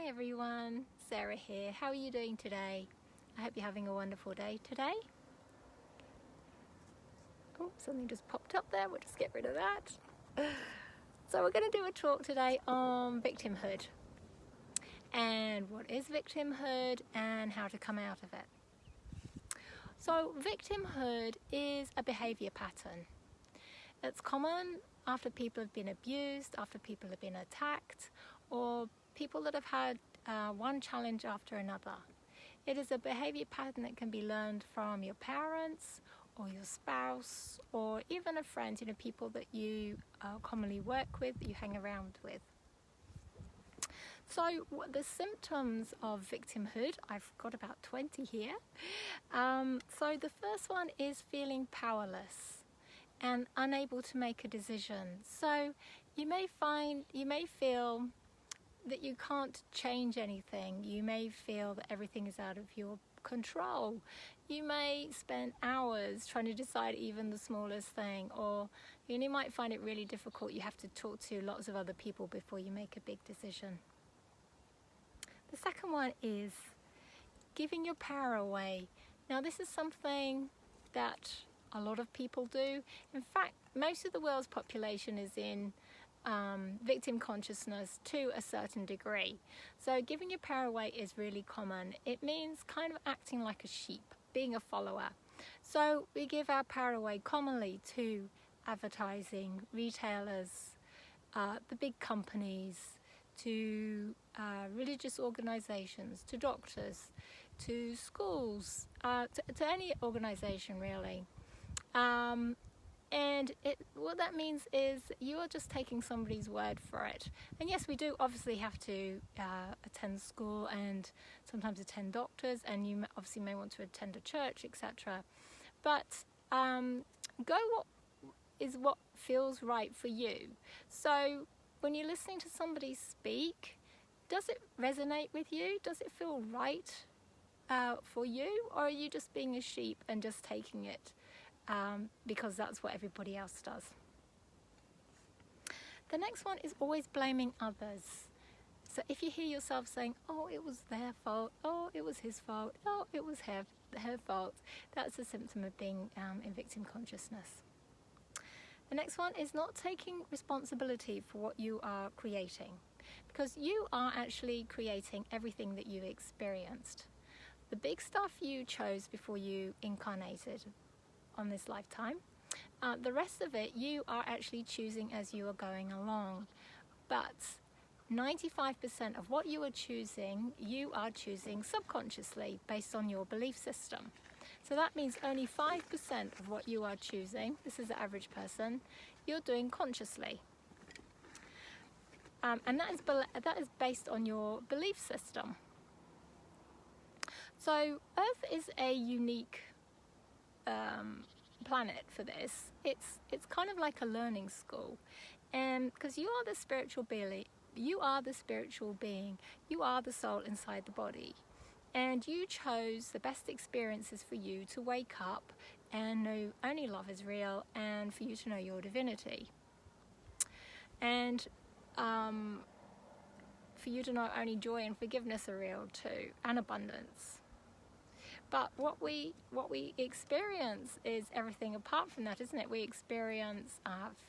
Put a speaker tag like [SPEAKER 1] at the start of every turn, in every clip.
[SPEAKER 1] Hi everyone, Sarah here. How are you doing today? I hope you're having a wonderful day today. Oh, something just popped up there. We'll just get rid of that. So we're going to do a talk today on victimhood and what is victimhood and how to come out of it. So victimhood is a behavior pattern. It's common after people have been abused, after people have been attacked, or people that have had one challenge after another. It is a behavior pattern that can be learned from your parents or your spouse or even a friend, people that you commonly work with, that you hang around with. So the symptoms of victimhood, I've got about 20 here. So the first one is feeling powerless and unable to make a decision. So you may feel that you can't change anything. You may feel that everything is out of your control. You may spend hours trying to decide even the smallest thing, or you might find it really difficult. You have to talk to lots of other people before you make a big decision. The second one is giving your power away. Now this is something that a lot of people do. In fact, most of the world's population is in victim consciousness to a certain degree. So giving your power away is really common. It means kind of acting like a sheep, being a follower. So we give our power away commonly to advertising, retailers, the big companies, to religious organizations, to doctors, to schools, to any organization really. And what that means is you are just taking somebody's word for it. And yes, we do obviously have to attend school and sometimes attend doctors, and you obviously may want to attend a church, etc. But go what feels right for you. So when you're listening to somebody speak, does it resonate with you? Does it feel right for you? Or are you just being a sheep and just taking it because that's what everybody else does? The next one is always blaming others. So if you hear yourself saying, oh, it was their fault, oh, it was his fault, oh, it was her fault, that's a symptom of being in victim consciousness. The next one is not taking responsibility for what you are creating, because you are actually creating everything that you experienced. The big stuff you chose before you incarnated on this lifetime. The rest of it you are actually choosing as you are going along. But 95% of what you are choosing subconsciously based on your belief system. So that means only 5% of what you are choosing, this is the average person, you're doing consciously. And that is based on your belief system. So Earth is a unique planet for this. It's kind of like a learning school, and because you are the spiritual being, you are the soul inside the body, and you chose the best experiences for you to wake up and know only love is real, and for you to know your divinity, and for you to know only joy and forgiveness are real too, and abundance. But what we experience is everything apart from that, isn't it? We experience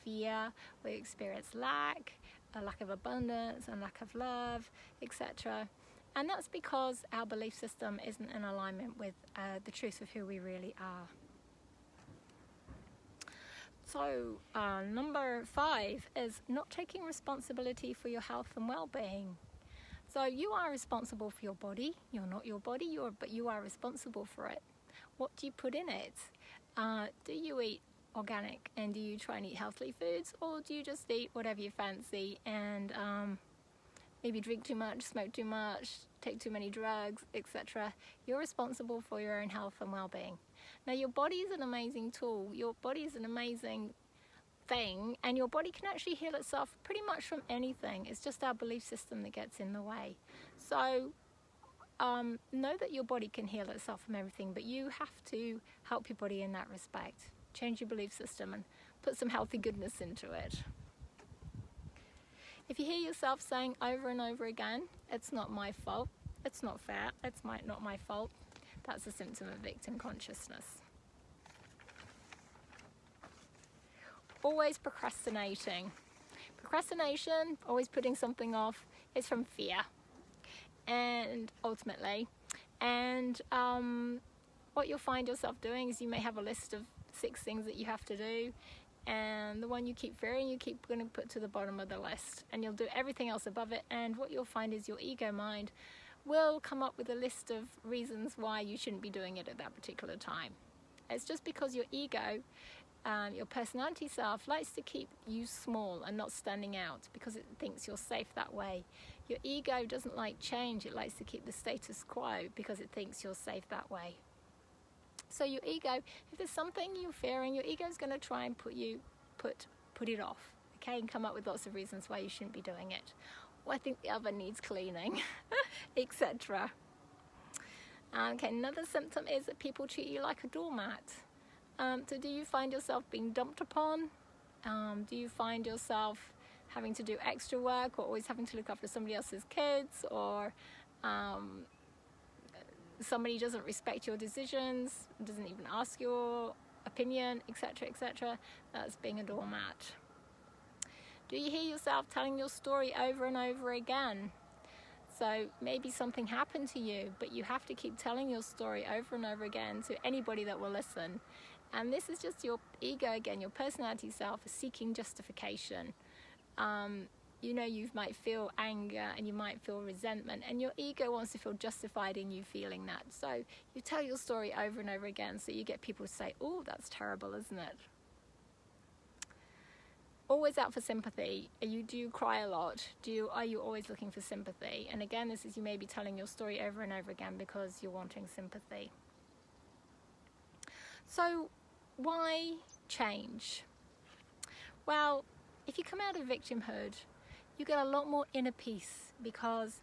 [SPEAKER 1] fear, we experience lack, a lack of abundance, and lack of love, etc. And that's because our belief system isn't in alignment with the truth of who we really are. So number 5 is not taking responsibility for your health and well-being. So you are responsible for your body. You're not your body, but you are responsible for it. What do you put in it? Do you eat organic, and do you try and eat healthy foods, or do you just eat whatever you fancy and maybe drink too much, smoke too much, take too many drugs, etc.? You're responsible for your own health and well-being. Now your body is an amazing tool. Your body is an amazing thing, and your body can actually heal itself pretty much from anything. It's just our belief system that gets in the way. So know that your body can heal itself from everything, but you have to help your body in that respect. Change your belief system and put some healthy goodness into it. If you hear yourself saying over and over again, it's not my fault, it's not fair, it's not my fault, that's a symptom of victim consciousness. Always procrastinating. Procrastination, always putting something off, is from fear. And ultimately, what you'll find yourself doing is you may have a list of 6 things that you have to do, and the one you keep fearing, you keep going to put to the bottom of the list, and you'll do everything else above it. And what you'll find is your ego mind will come up with a list of reasons why you shouldn't be doing it at that particular time. It's just because your ego, your personality self, likes to keep you small and not standing out because it thinks you're safe that way. Your ego doesn't like change, it likes to keep the status quo because it thinks you're safe that way. So your ego, if there's something you're fearing, your ego is going to try and put it off, okay, and come up with lots of reasons why you shouldn't be doing it. Well, I think the oven needs cleaning, etc. Okay, another symptom is that people treat you like a doormat. So do you find yourself being dumped upon? Do you find yourself having to do extra work, or always having to look after somebody else's kids, or somebody doesn't respect your decisions, doesn't even ask your opinion, etc., etc.? That's being a doormat. Do you hear yourself telling your story over and over again? So maybe something happened to you, but you have to keep telling your story over and over again to anybody that will listen. And this is just your ego again, your personality self, seeking justification. You might feel anger and you might feel resentment, and your ego wants to feel justified in you feeling that. So you tell your story over and over again, so you get people to say, oh, that's terrible, isn't it? Always out for sympathy. Do you cry a lot? Are you always looking for sympathy? And again, this is you may be telling your story over and over again because you're wanting sympathy. So why change? Well, if you come out of victimhood, you get a lot more inner peace because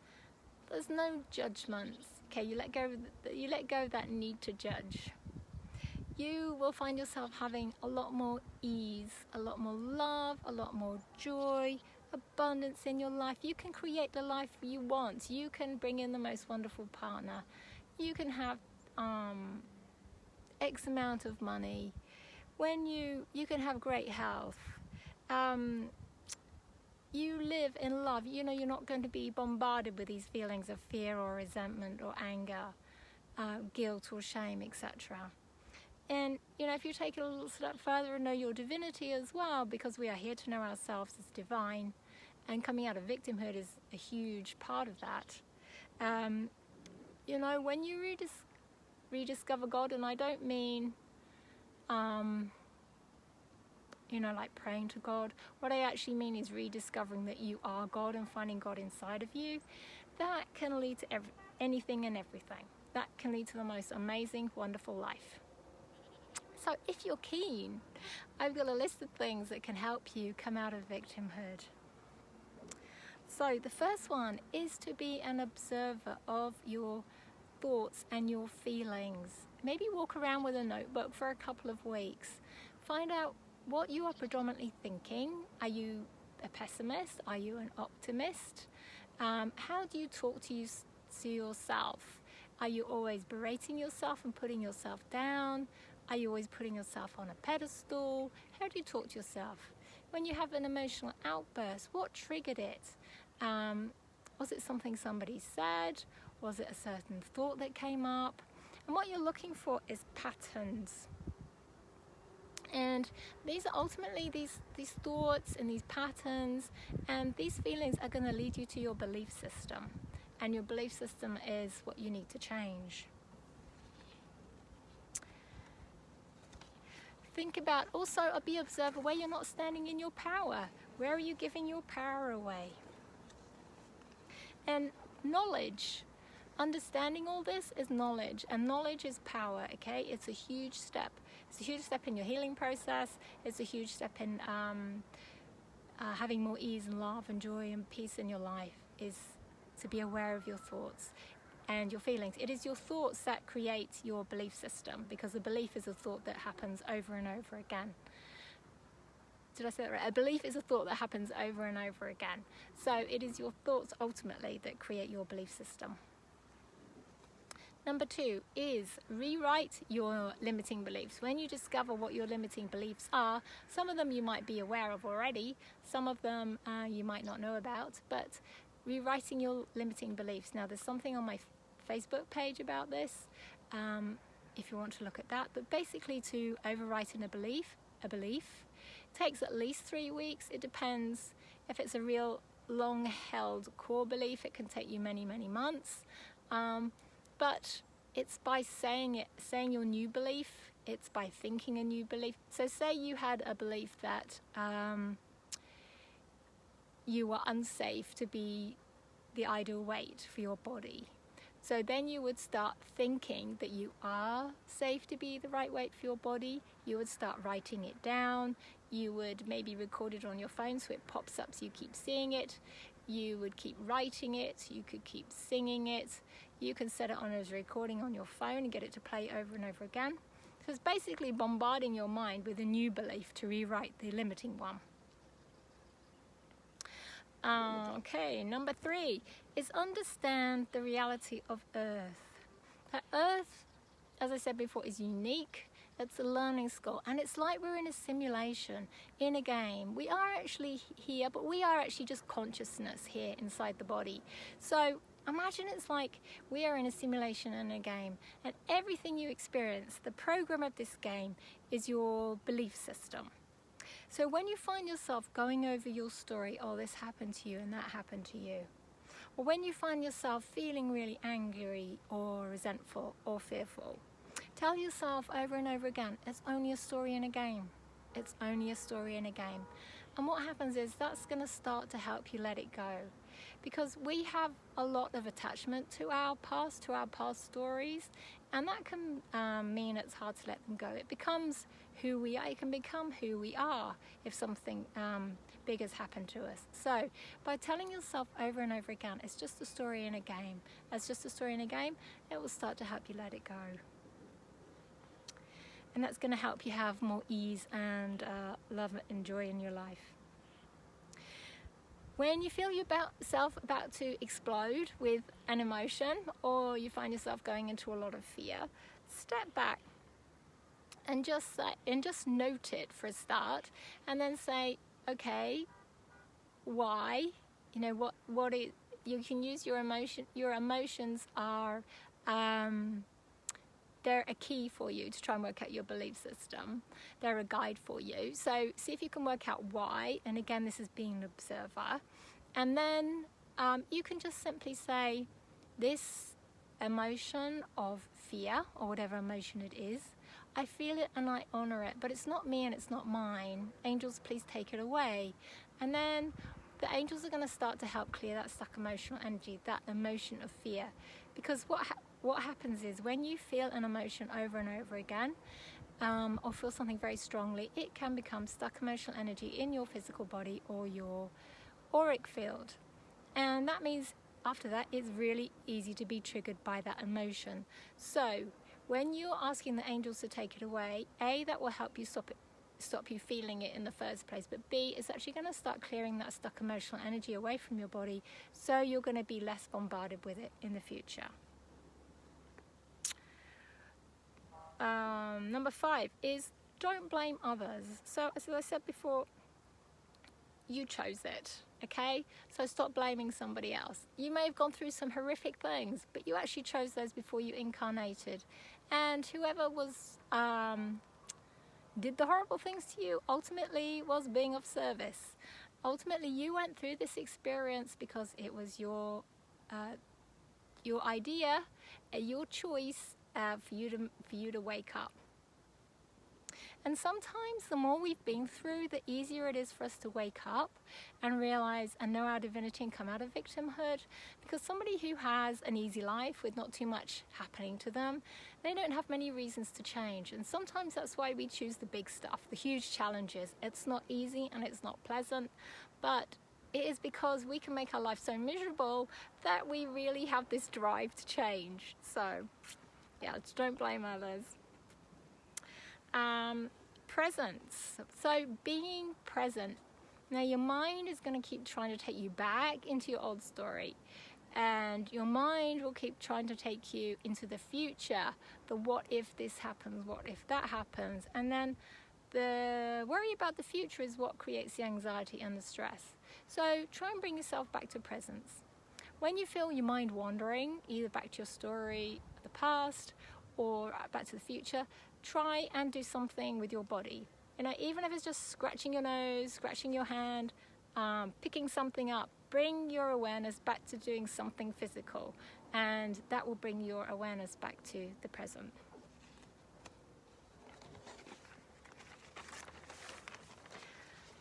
[SPEAKER 1] there's no judgments. Okay, you let go of that need to judge. You will find yourself having a lot more ease, a lot more love, a lot more joy, abundance in your life. You can create the life you want. You can bring in the most wonderful partner. You can have X amount of money. You can have great health. You live in love. You're not going to be bombarded with these feelings of fear or resentment or anger, guilt or shame, etc. And, if you take it a little step further and know your divinity as well, because we are here to know ourselves as divine, and coming out of victimhood is a huge part of that. When you rediscover God, and I don't mean, like praying to God. What I actually mean is rediscovering that you are God and finding God inside of you. That can lead to anything and everything. That can lead to the most amazing, wonderful life. So if you're keen, I've got a list of things that can help you come out of victimhood. So the first one is to be an observer of your thoughts and your feelings. Maybe walk around with a notebook for a couple of weeks. Find out what you are predominantly thinking. Are you a pessimist? Are you an optimist? How do you talk to yourself? Are you always berating yourself and putting yourself down? Are you always putting yourself on a pedestal? How do you talk to yourself? When you have an emotional outburst, what triggered it? Was it something somebody said? Was it a certain thought that came up? And what you're looking for is patterns. And these are ultimately these thoughts and these patterns and these feelings are going to lead you to your belief system. And your belief system is what you need to change. Think about also be observer where you're not standing in your power. Where are you giving your power away? And knowledge. Understanding all this is knowledge, and knowledge is power, okay? It's a huge step. It's a huge step in your healing process. It's a huge step in having more ease and love and joy and peace in your life, is to be aware of your thoughts and your feelings. It is your thoughts that create your belief system, because a belief is a thought that happens over and over again. did I say that right? A belief is a thought that happens over and over again. So it is your thoughts ultimately that create your belief system. Number 2 is rewrite your limiting beliefs. When you discover what your limiting beliefs are, some of them you might be aware of already, some of them you might not know about, but rewriting your limiting beliefs. Now there's something on my Facebook page about this, if you want to look at that, but basically to overwrite a belief takes at least 3 weeks. It depends. If it's a real long held core belief, it can take you many months. But it's by saying your new belief, it's by thinking a new belief. So say you had a belief that you were unsafe to be the ideal weight for your body. So then you would start thinking that you are safe to be the right weight for your body. You would start writing it down. You would maybe record it on your phone so it pops up so you keep seeing it. You would keep writing it. You could keep singing it. You can set it on as a recording on your phone and get it to play over and over again. So it's basically bombarding your mind with a new belief to rewrite the limiting one. Okay, number 3 is understand the reality of Earth. Now, Earth, as I said before, is unique. It's a learning school, and it's like we're in a simulation, in a game. We are actually here, but we are actually just consciousness here inside the body. So imagine it's like we are in a simulation and a game, and everything you experience, the program of this game, is your belief system. So when you find yourself going over your story, oh, this happened to you and that happened to you, or when you find yourself feeling really angry or resentful or fearful, tell yourself over and over again, it's only a story in a game. It's only a story in a game. And what happens is that's going to start to help you let it go. Because we have a lot of attachment to our past stories, and that can mean it's hard to let them go. It becomes who we are. It can become who we are if something big has happened to us. So by telling yourself over and over again, it's just a story in a game, it's just a story in a game, it will start to help you let it go. And that's going to help you have more ease and love and joy in your life. When you feel yourself about to explode with an emotion, or you find yourself going into a lot of fear, step back and just note it for a start, and then say, okay, why? You know, what it, you can use your emotion. Your emotions are they're a key for you to try and work out your belief system. They're a guide for you. So see if you can work out why. And again, this is being an observer. And then you can just simply say, this emotion of fear, or whatever emotion it is, I feel it and I honor it, but it's not me and it's not mine. Angels, please take it away. And then the angels are going to start to help clear that stuck emotional energy, that emotion of fear. Because what happens is when you feel an emotion over and over again, or feel something very strongly, it can become stuck emotional energy in your physical body or your auric field. And that means after that, it's really easy to be triggered by that emotion. So when you're asking the angels to take it away, A, that will help you stop you feeling it in the first place, but B, it's actually going to start clearing that stuck emotional energy away from your body, so you're going to be less bombarded with it in the future. Number 5 is don't blame others. So as I said before, you chose it, okay? So stop blaming somebody else. You may have gone through some horrific things, but you actually chose those before you incarnated. And whoever was did the horrible things to you ultimately was being of service. Ultimately, you went through this experience because it was your idea, your choice for you to wake up. And sometimes the more we've been through, the easier it is for us to wake up and realize and know our divinity and come out of victimhood. Because somebody who has an easy life with not too much happening to them, they don't have many reasons to change. And sometimes that's why we choose the big stuff, the huge challenges. It's not easy and it's not pleasant, but it is because we can make our life so miserable that we really have this drive to change. So yeah, just don't blame others. presence. So being present. Now your mind is going to keep trying to take you back into your old story, and your mind will keep trying to take you into the future, the what if this happens, what if that happens, and then the worry about the future is what creates the anxiety and the stress. So try and bring yourself back to presence. When you feel your mind wandering, either back to your story, the past, or back to the future, try and do something with your body. Even if it's just scratching your nose, scratching your hand, picking something up, bring your awareness back to doing something physical, and that will bring your awareness back to the present.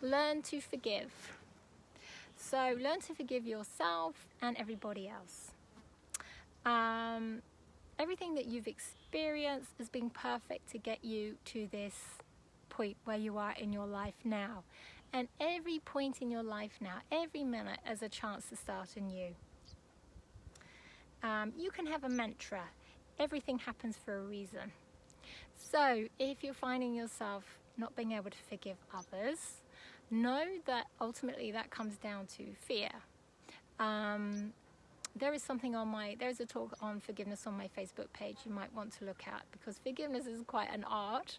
[SPEAKER 1] Learn to forgive. So learn to forgive yourself and everybody else. Everything that you've experienced has been perfect to get you to this point where you are in your life now. And every point in your life now, every minute, is a chance to start anew. You can have a mantra. Everything happens for a reason. So if you're finding yourself not being able to forgive others, know that ultimately that comes down to fear. There's a talk on forgiveness on my Facebook page you might want to look at, because forgiveness is quite an art.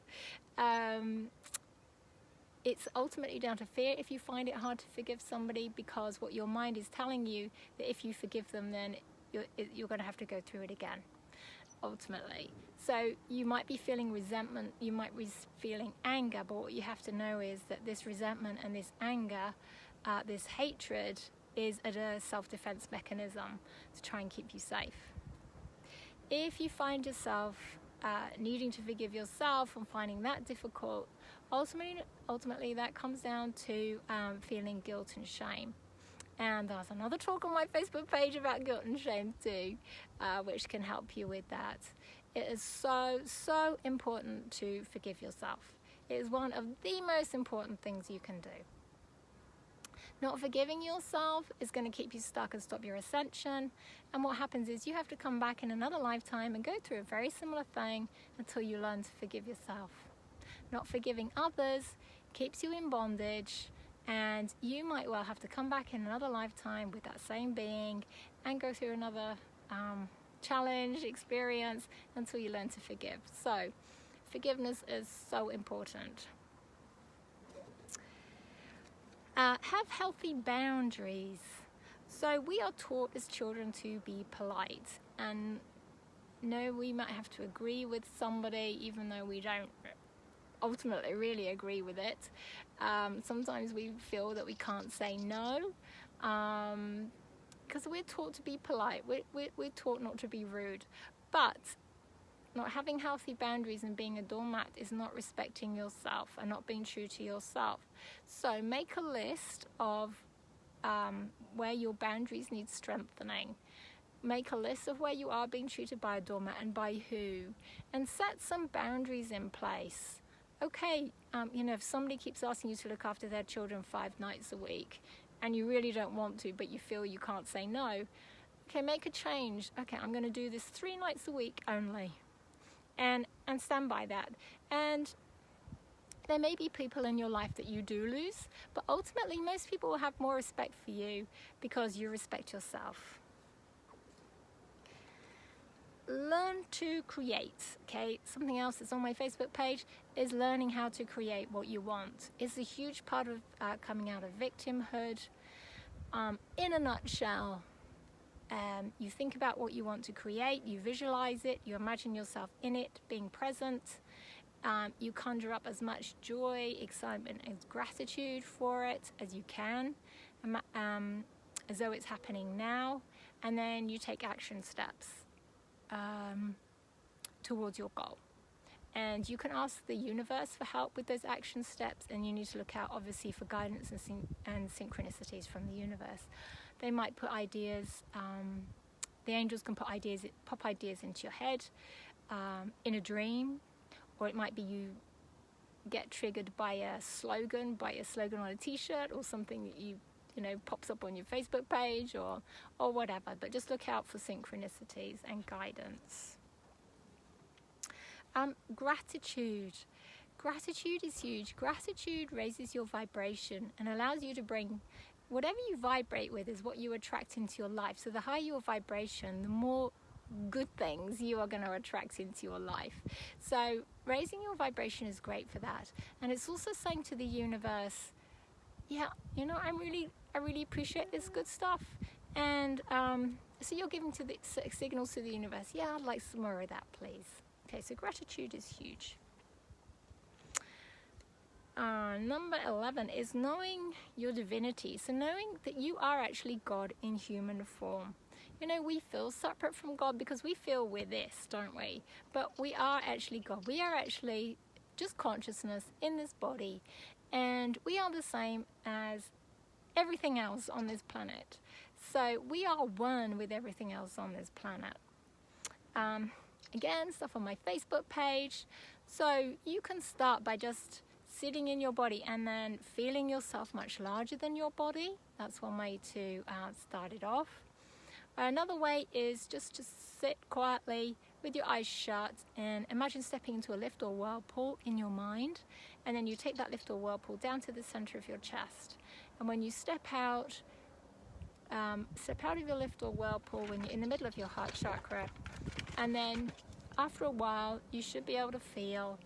[SPEAKER 1] It's ultimately down to fear if you find it hard to forgive somebody, because what your mind is telling you that if you forgive them, then you're going to have to go through it again, ultimately. So you might be feeling resentment, you might be feeling anger, but what you have to know is that this resentment and this anger, this hatred, is a self-defense mechanism to try and keep you safe. If you find yourself needing to forgive yourself and finding that difficult, ultimately that comes down to feeling guilt and shame. And there's another talk on my Facebook page about guilt and shame too, which can help you with that. It is so important to forgive yourself. It is one of the most important things you can do. Not forgiving yourself is going to keep you stuck and stop your ascension. And what happens is you have to come back in another lifetime and go through a very similar thing until you learn to forgive yourself. Not forgiving others keeps you in bondage, and you might well have to come back in another lifetime with that same being and go through another challenge, experience, until you learn to forgive. So forgiveness is so important. Have healthy boundaries. So we are taught as children to be polite, and no, we might have to agree with somebody even though we don't ultimately really agree with it. Sometimes we feel that we can't say no, because we're taught to be polite, we're taught not to be rude. But not having healthy boundaries and being a doormat is not respecting yourself and not being true to yourself. So make a list of where your boundaries need strengthening. Make a list of where you are being treated by a doormat and by who, and set some boundaries in place. Okay, if somebody keeps asking you to look after their children 5 nights a week and you really don't want to, but you feel you can't say no, okay, make a change. Okay, I'm going to do this 3 nights a week only, and stand by that. And there may be people in your life that you do lose, but ultimately most people will have more respect for you because you respect yourself. Learn to create. Okay, something else that's on my Facebook page is learning how to create what you want. It's a huge part of coming out of victimhood. In a nutshell, you think about what you want to create, you visualize it, you imagine yourself in it, being present. You conjure up as much joy, excitement, and gratitude for it as you can, as though it's happening now, and then you take action steps towards your goal. And you can ask the universe for help with those action steps, and you need to look out obviously for guidance and synchronicities from the universe. They might put ideas, the angels can pop ideas into your head in a dream, or it might be you get triggered by a slogan on a t-shirt, or something that you pops up on your Facebook page, or whatever. But just look out for synchronicities and guidance. Gratitude. gratitude is huge. Gratitude raises your vibration and allows you to bring whatever you vibrate with is what you attract into your life. So the higher your vibration, the more good things you are going to attract into your life. So raising your vibration is great for that. And it's also saying to the universe, yeah, you know, I really appreciate this good stuff. And so you're giving to the signals to the universe, yeah, I'd like some more of that, please. Okay, so gratitude is huge. Number 11 is knowing your divinity. So knowing that you are actually God in human form. You know, we feel separate from God because we feel we're this, don't we? But we are actually God. We are actually just consciousness in this body. And we are the same as everything else on this planet. So we are one with everything else on this planet. Again, stuff on my Facebook page. So you can start by just sitting in your body and then feeling yourself much larger than your body. That's one way to start it off. Another way is just to sit quietly with your eyes shut and imagine stepping into a lift or whirlpool in your mind, and then you take that lift or whirlpool down to the center of your chest. And when you step out of your lift or whirlpool when you're in the middle of your heart chakra, and then after a while you should be able to feel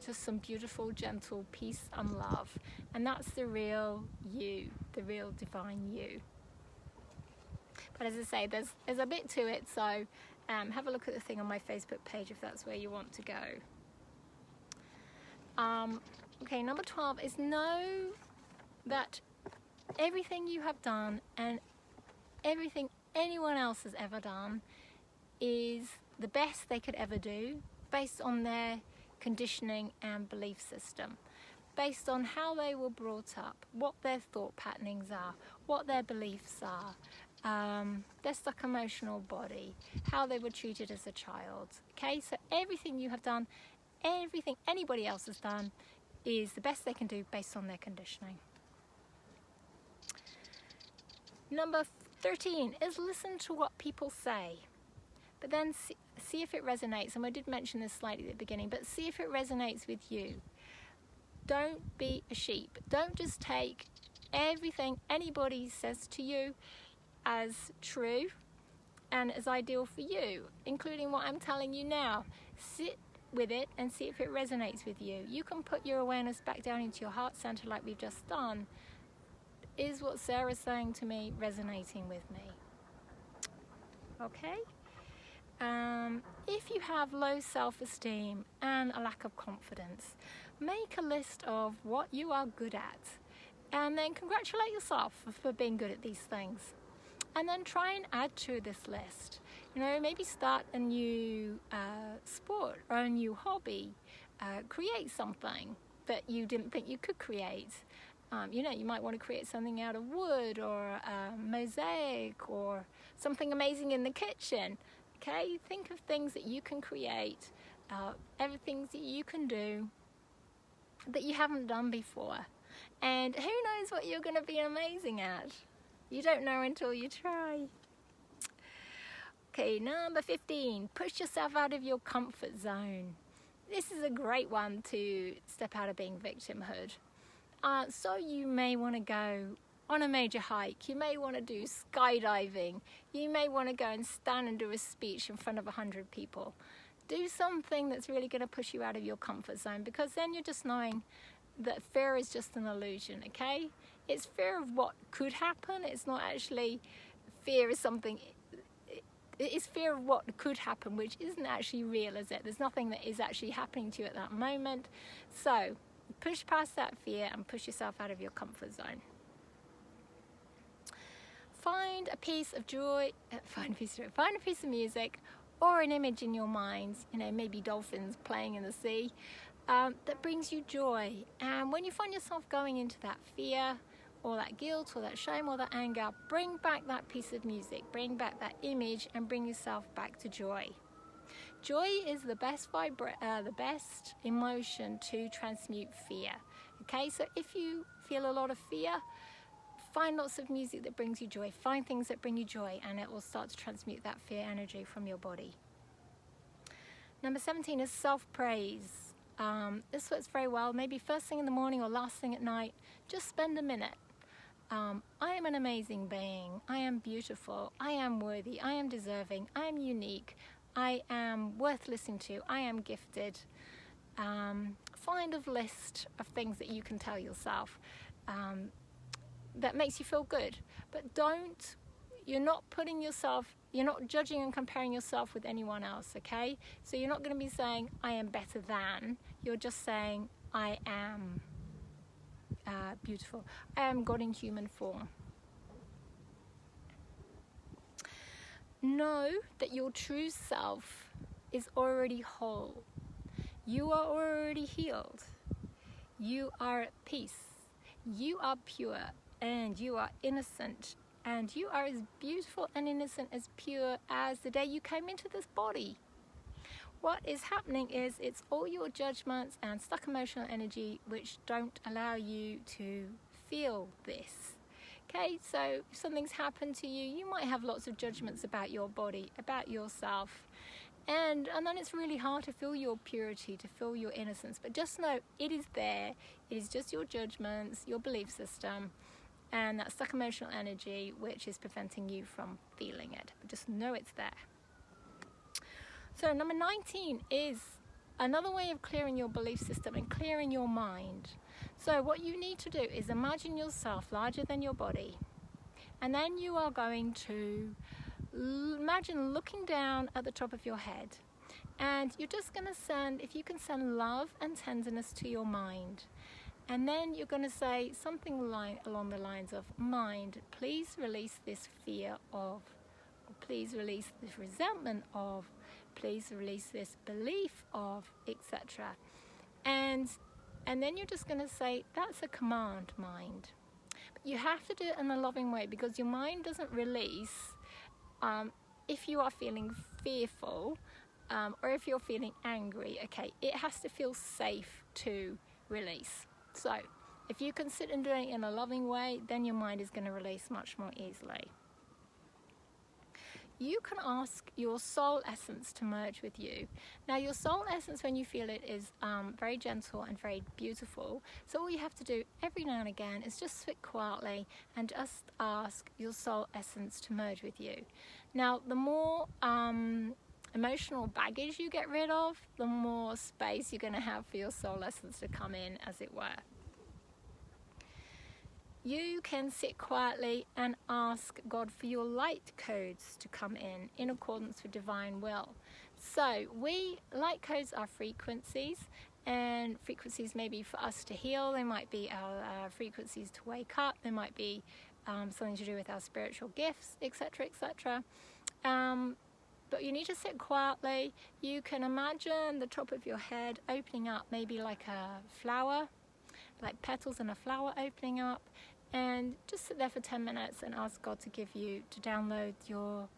[SPEAKER 1] just some beautiful, gentle peace and love. And that's the real you, the real divine you. But as I say, there's a bit to it, so have a look at the thing on my Facebook page if that's where you want to go. Okay, number 12 is know that everything you have done and everything anyone else has ever done is the best they could ever do based on their conditioning and belief system, based on how they were brought up, what their thought patternings are, what their beliefs are, their stuck emotional body, how they were treated as a child. Okay, so everything you have done, everything anybody else has done is the best they can do based on their conditioning. Number 13 is listen to what people say, but then see if it resonates. And I did mention this slightly at the beginning, but see if it resonates with you. Don't be a sheep. Don't just take everything anybody says to you as true and as ideal for you, including what I'm telling you now. Sit with it and see if it resonates with you. You can put your awareness back down into your heart center like we've just done. Is what Sarah's saying to me resonating with me? Okay? If you have low self-esteem and a lack of confidence, make a list of what you are good at and then congratulate yourself for being good at these things. And then try and add to this list. You know, maybe start a new sport or a new hobby. Create something that you didn't think you could create. You know, you might want to create something out of wood or a mosaic or something amazing in the kitchen. Okay, think of things that you can create, everything that you can do that you haven't done before. And who knows what you're going to be amazing at? You don't know until you try. Okay, number 15, push yourself out of your comfort zone. This is a great one to step out of being victimhood. So you may want to go on a major hike. You may want to do skydiving. You may want to go and stand and do a speech in front of 100 people. Do something that's really going to push you out of your comfort zone, because then you're just knowing that fear is just an illusion, okay? It's fear of what could happen. It's not actually fear is something. It's fear of what could happen, which isn't actually real, is it? There's nothing that is actually happening to you at that moment. So push past that fear and push yourself out of your comfort zone. Find a piece of joy, find a piece of music or an image in your mind, you know, maybe dolphins playing in the sea, that brings you joy. And when you find yourself going into that fear or that guilt or that shame or that anger, bring back that piece of music, bring back that image and bring yourself back to joy. Joy is the best emotion to transmute fear. Okay, so if you feel a lot of fear, find lots of music that brings you joy. Find things that bring you joy, and it will start to transmute that fear energy from your body. Number 17 is self-praise. This works very well. Maybe first thing in the morning or last thing at night. Just spend a minute. I am an amazing being. I am beautiful. I am worthy. I am deserving. I am unique. I am worth listening to. I am gifted. Find a list of things that you can tell yourself that makes you feel good. But you're not judging and comparing yourself with anyone else, okay? So you're not going to be saying, I am better than. You're just saying, I am beautiful. I am God in human form. Know that your true self is already whole. You are already healed. You are at peace. You are pure and you are innocent. And you are as beautiful and innocent, as pure as the day you came into this body. What is happening is it's all your judgments and stuck emotional energy which don't allow you to feel this. Okay, so if something's happened to you, you might have lots of judgments about your body, about yourself. And then it's really hard to feel your purity, to feel your innocence. But just know it is there. It is just your judgments, your belief system, and that stuck emotional energy which is preventing you from feeling it. But just know it's there. So number 19 is another way of clearing your belief system and clearing your mind. So what you need to do is imagine yourself larger than your body. And then you are going to imagine looking down at the top of your head. And you're just going to if you can send love and tenderness to your mind. And then you're going to say something along the lines of, mind, please release this fear of, or please release this resentment of, please release this belief of, etc. And then you're just going to say, that's a command, mind. But you have to do it in a loving way, because your mind doesn't release if you are feeling fearful or if you're feeling angry. Okay, it has to feel safe to release. So if you can sit and do it in a loving way, then your mind is going to release much more easily. You can ask your soul essence to merge with you. Now your soul essence, when you feel it, is very gentle and very beautiful. So all you have to do every now and again is just sit quietly and just ask your soul essence to merge with you. Now the more emotional baggage you get rid of, the more space you're going to have for your soul essence to come in, as it were. You can sit quietly and ask God for your light codes to come in accordance with divine will. So light codes are frequencies, and frequencies may be for us to heal. They might be our frequencies to wake up. They might be something to do with our spiritual gifts, etc., etc. But you need to sit quietly. You can imagine the top of your head opening up, maybe like a flower, like petals in a flower opening up. And just sit there for 10 minutes and ask God to download your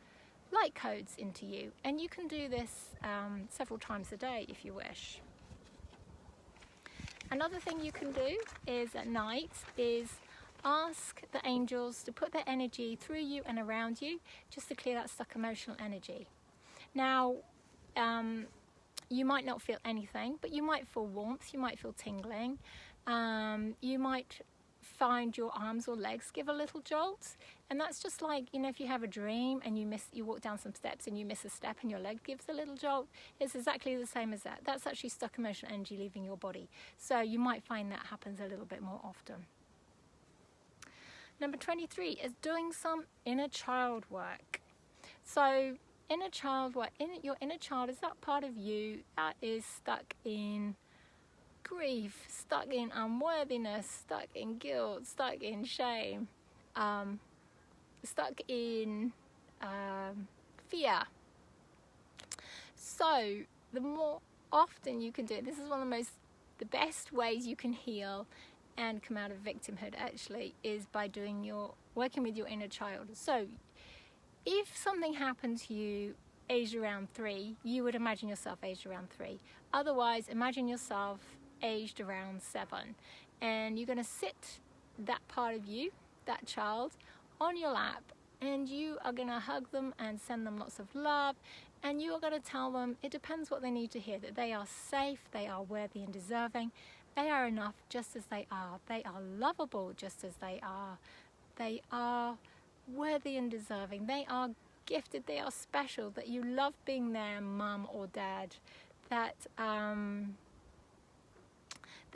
[SPEAKER 1] light codes into you. And you can do this several times a day if you wish. Another thing you can do is at night is ask the angels to put their energy through you and around you, just to clear that stuck emotional energy. Now, you might not feel anything, but you might feel warmth, you might feel tingling, you might find your arms or legs give a little jolt. And that's just like, if you have a dream and you walk down some steps and you miss a step and your leg gives a little jolt, it's exactly the same as that. That's actually stuck emotional energy leaving your body. So you might find that happens a little bit more often. Number 23 is doing some inner child work. So inner child work, your inner child is that part of you that is stuck in grief, stuck in unworthiness, stuck in guilt, stuck in shame, stuck in fear. So the more often you can do it, this is one of the best ways you can heal and come out of victimhood, actually, is by working with your inner child. So if something happened to you aged around 3, you would imagine yourself aged around 3. Otherwise, imagine yourself aged around 7, and you're going to sit that part of you, that child, on your lap and you are going to hug them and send them lots of love, and you are going to tell them, it depends what they need to hear, that they are safe, they are worthy and deserving, they are enough just as they are lovable just as they are worthy and deserving, they are gifted, they are special, that you love being their mum or dad, that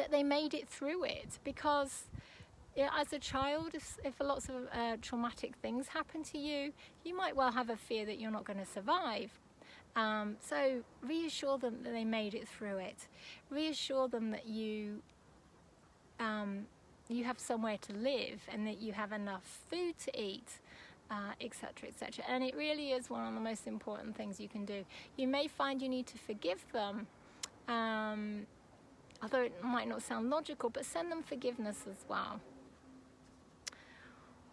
[SPEAKER 1] they made it through it. Because as a child, if lots of traumatic things happen to you, you might well have a fear that you're not going to survive. So reassure them that they made it through it. Reassure them that you have somewhere to live and that you have enough food to eat, etc., etc. And it really is one of the most important things you can do. You may find you need to forgive them, although it might not sound logical, but send them forgiveness as well.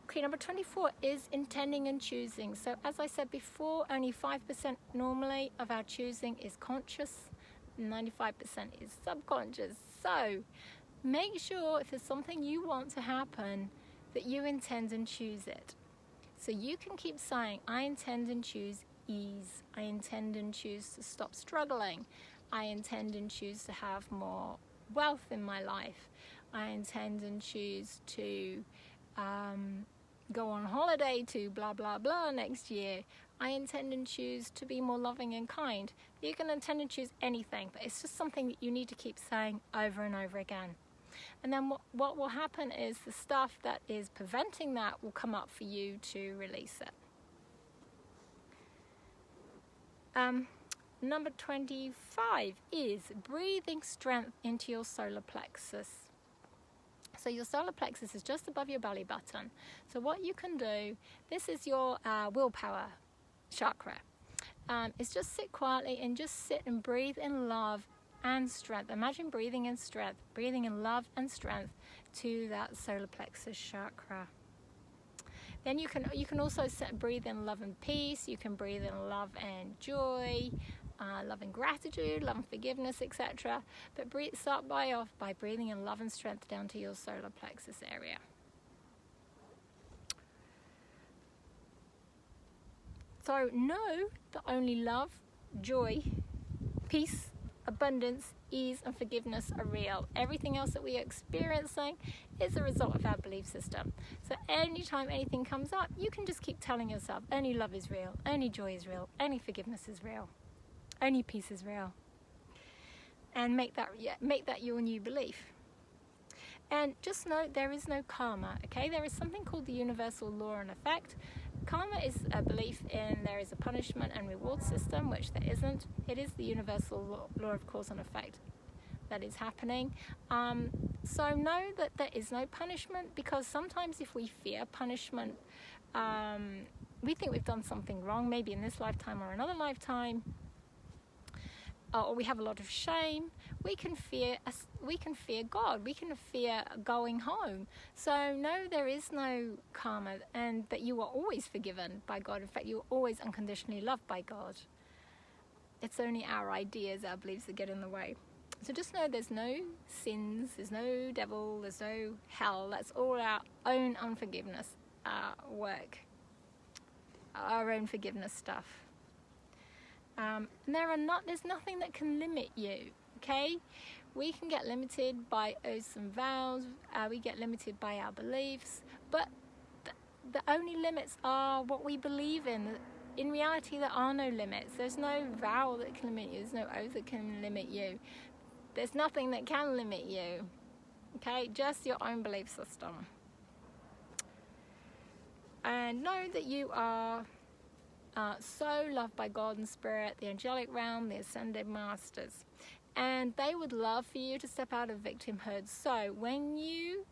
[SPEAKER 1] Okay, number 24 is intending and choosing. So as I said before, only 5% normally of our choosing is conscious, 95% is subconscious. So make sure if there's something you want to happen that you intend and choose it. So you can keep saying, I intend and choose ease. I intend and choose to stop struggling. I intend and choose to have more wealth in my life. I intend and choose to go on holiday to blah blah blah next year. I intend and choose to be more loving and kind. You can intend and choose anything, but it's just something that you need to keep saying over and over again. And then what will happen is the stuff that is preventing that will come up for you to release it. Number 25 is breathing strength into your solar plexus. So your solar plexus is just above your belly button. So what you can do, this is your willpower chakra, is just sit quietly and just sit and breathe in love and strength. Imagine breathing in strength, breathing in love and strength to that solar plexus chakra. Then you can also breathe in love and peace. You can breathe in love and joy, love and gratitude, love and forgiveness, etc. But start off by breathing in love and strength down to your solar plexus area. So know that only love, joy, peace, abundance, ease and forgiveness are real. Everything else that we are experiencing is a result of our belief system. So anytime anything comes up, you can just keep telling yourself, only love is real, only joy is real, only forgiveness is real, only peace is real. And make that your new belief. And just know there is no karma, okay? There is something called the universal law and effect. Karma is a belief in there is a punishment and reward system, which there isn't. It is the universal law of cause and effect that is happening. So know that there is no punishment, because sometimes if we fear punishment, we think we've done something wrong, maybe in this lifetime or another lifetime, or we have a lot of shame. We can fear God. We can fear going home. So no, there is no karma, and that you are always forgiven by God. In fact, you are always unconditionally loved by God. It's only our ideas, our beliefs that get in the way. So just know there's no sins, there's no devil, there's no hell. That's all our own unforgiveness work, our own forgiveness stuff. There's nothing that can limit you, okay? We can get limited by oaths and vows, we get limited by our beliefs, but the only limits are what we believe in. In reality, there are no limits. There's no vow that can limit you, there's no oath that can limit you. There's nothing that can limit you, okay? Just your own belief system. And know that you are so loved by God and Spirit, the angelic realm, the ascended masters, and they would love for you to step out of victimhood. So when you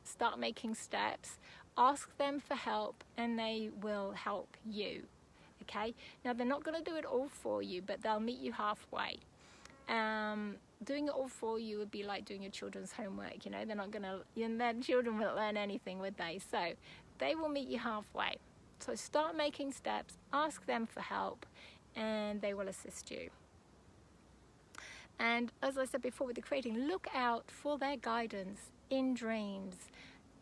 [SPEAKER 1] start making steps, ask them for help and they will help you, okay? Now they're not going to do it all for you, but they'll meet you halfway. Doing it all for you would be like doing your children's homework, you know. They're not going to, their children won't learn anything, would they? So they will meet you halfway. So start making steps, ask them for help, and they will assist you. And as I said before with the creating, look out for their guidance in dreams.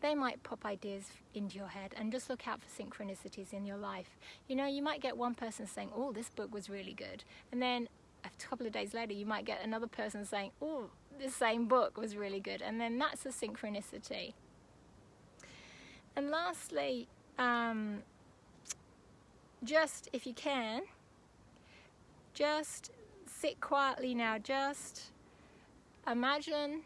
[SPEAKER 1] they might pop ideas into your head. And just look out for synchronicities in your life. You know, you might get one person saying, oh, this book was really good. And then a couple of days later, you might get another person saying, oh, this same book was really good. And then that's a synchronicity. And lastly, just, if you can, just sit quietly now. Just imagine,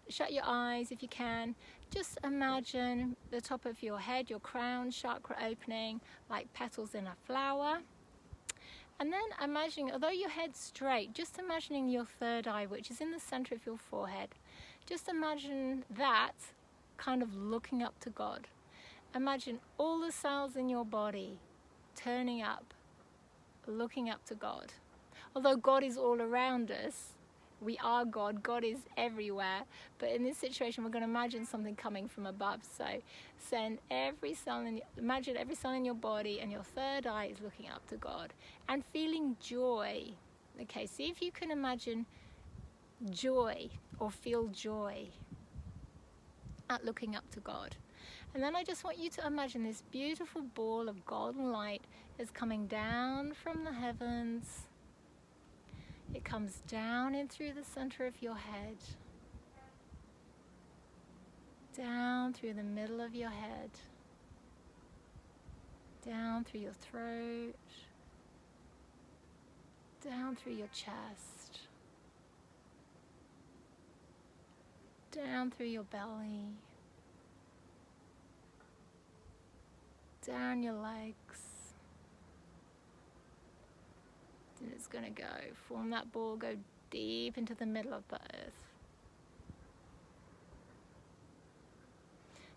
[SPEAKER 1] shut your eyes if you can. Just imagine the top of your head, your crown chakra opening like petals in a flower. And then imagining, although your head's straight, just imagining your third eye, which is in the center of your forehead. Just imagine that kind of looking up to God. Imagine all the cells in your body turning up, looking up to God. Although God is all around us, we are God, God is everywhere, but in this situation we're going to imagine something coming from above. So imagine every cell in your body, and your third eye is looking up to God and feeling joy. Okay, see if you can imagine joy or feel joy at looking up to God. And then I just want you to imagine this beautiful ball of golden light is coming down from the heavens. It comes down in through the center of your head, down through the middle of your head, down through your throat, down through your chest, down through your belly, down your legs. And it's going to go, form that ball, go deep into the middle of the earth.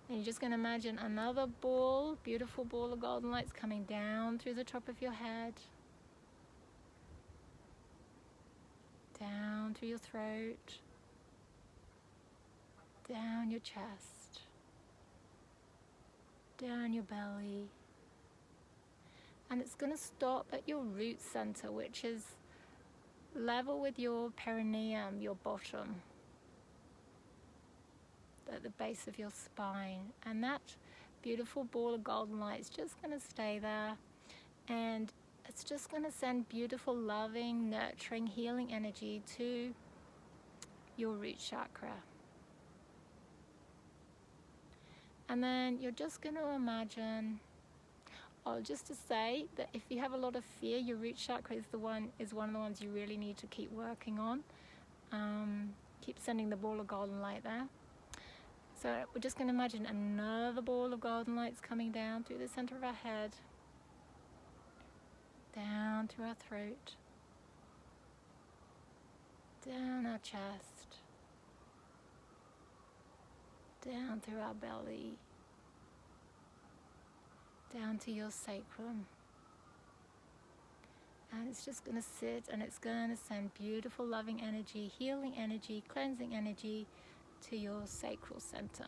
[SPEAKER 1] And you're just going to imagine another ball, beautiful ball of golden lights coming down through the top of your head, down through your throat, down your chest, down your belly. And it's going to stop at your root center, which is level with your perineum, your bottom, at the base of your spine. And that beautiful ball of golden light is just going to stay there. And it's just going to send beautiful, loving, nurturing, healing energy to your root chakra. And then you're just going to imagine, just to say that if you have a lot of fear, your root chakra is one of the ones you really need to keep working on. Keep sending the ball of golden light there. So we're just going to imagine another ball of golden lights coming down through the center of our head, down through our throat, down our chest, down through our belly, down to your sacrum. And it's just going to sit, and it's going to send beautiful, loving energy, healing energy, cleansing energy to your sacral center.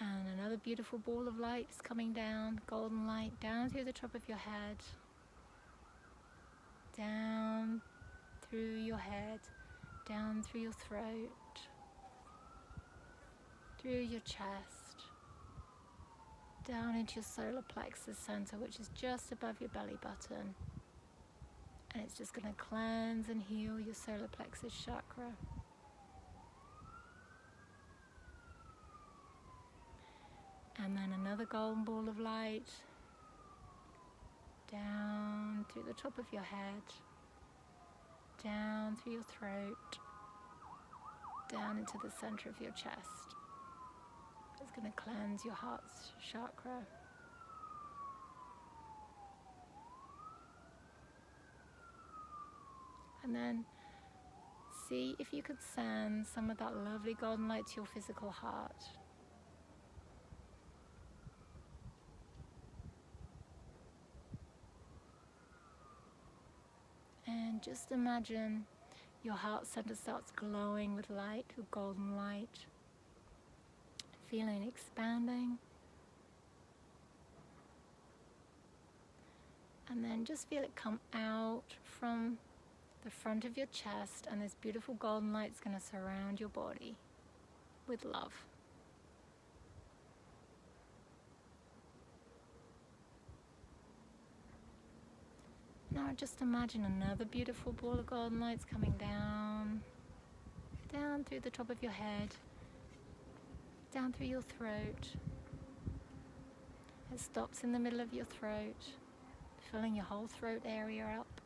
[SPEAKER 1] And another beautiful ball of light is coming down, golden light, down through the top of your head, down through your head, down through your throat, through your chest, down into your solar plexus center, which is just above your belly button. And it's just going to cleanse and heal your solar plexus chakra. And then another golden ball of light down through the top of your head, down through your throat, down into the center of your chest. It's going to cleanse your heart's chakra. And then see if you could send some of that lovely golden light to your physical heart. And just imagine your heart center starts glowing with light, with golden light. Feeling expanding. And then just feel it come out from the front of your chest, and this beautiful golden light is going to surround your body with love. Now just imagine another beautiful ball of golden lights coming down through the top of your head, down through your throat. It stops in the middle of your throat, filling your whole throat area up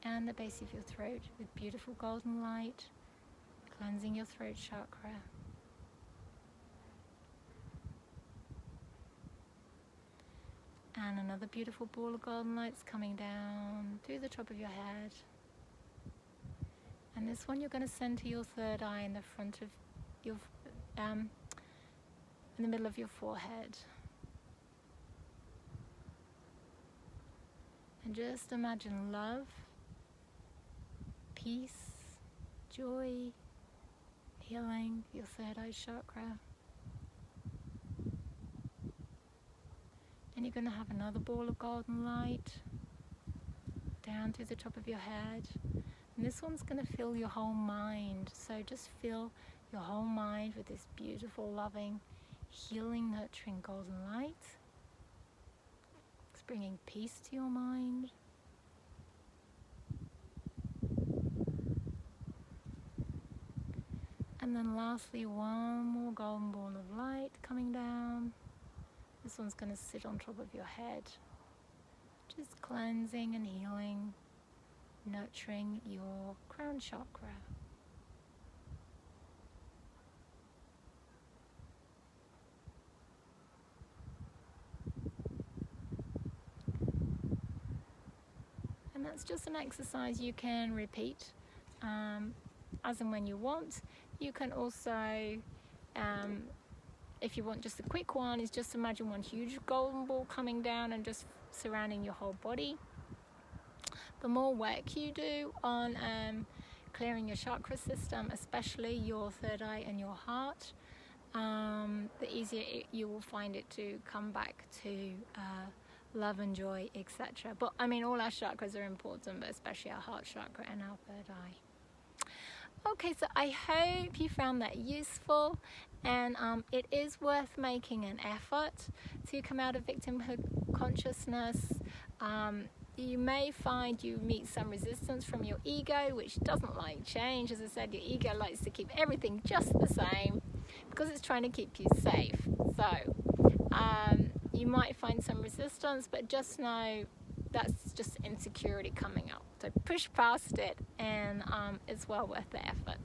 [SPEAKER 1] and the base of your throat with beautiful golden light, cleansing your throat chakra. And another beautiful ball of golden lights coming down through the top of your head. And this one you're going to send to your third eye in the front of your, in the middle of your forehead. And just imagine love, peace, joy, healing your third eye chakra. And you're going to have another ball of golden light down through the top of your head. And this one's going to fill your whole mind. So just fill your whole mind with this beautiful, loving, healing, nurturing golden light. It's bringing peace to your mind. And then lastly, one more golden ball of light coming down. This one's going to sit on top of your head, just cleansing and healing, nurturing your crown chakra. And that's just an exercise you can repeat as and when you want. You can also, if you want just a quick one, is just imagine one huge golden ball coming down and just surrounding your whole body. The more work you do on clearing your chakra system, especially your third eye and your heart, the easier you will find it to come back to love and joy, etc. But I mean, all our chakras are important, but especially our heart chakra and our third eye. Okay, so I hope you found that useful, and it is worth making an effort to come out of victimhood consciousness. You may find you meet some resistance from your ego, which doesn't like change. As I said, your ego likes to keep everything just the same because it's trying to keep you safe. So you might find some resistance, but just know that's just insecurity coming up. So push past it, and it's well worth the effort.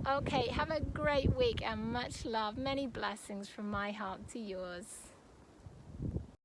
[SPEAKER 1] Okay, have a great week and much love, many blessings from my heart to yours.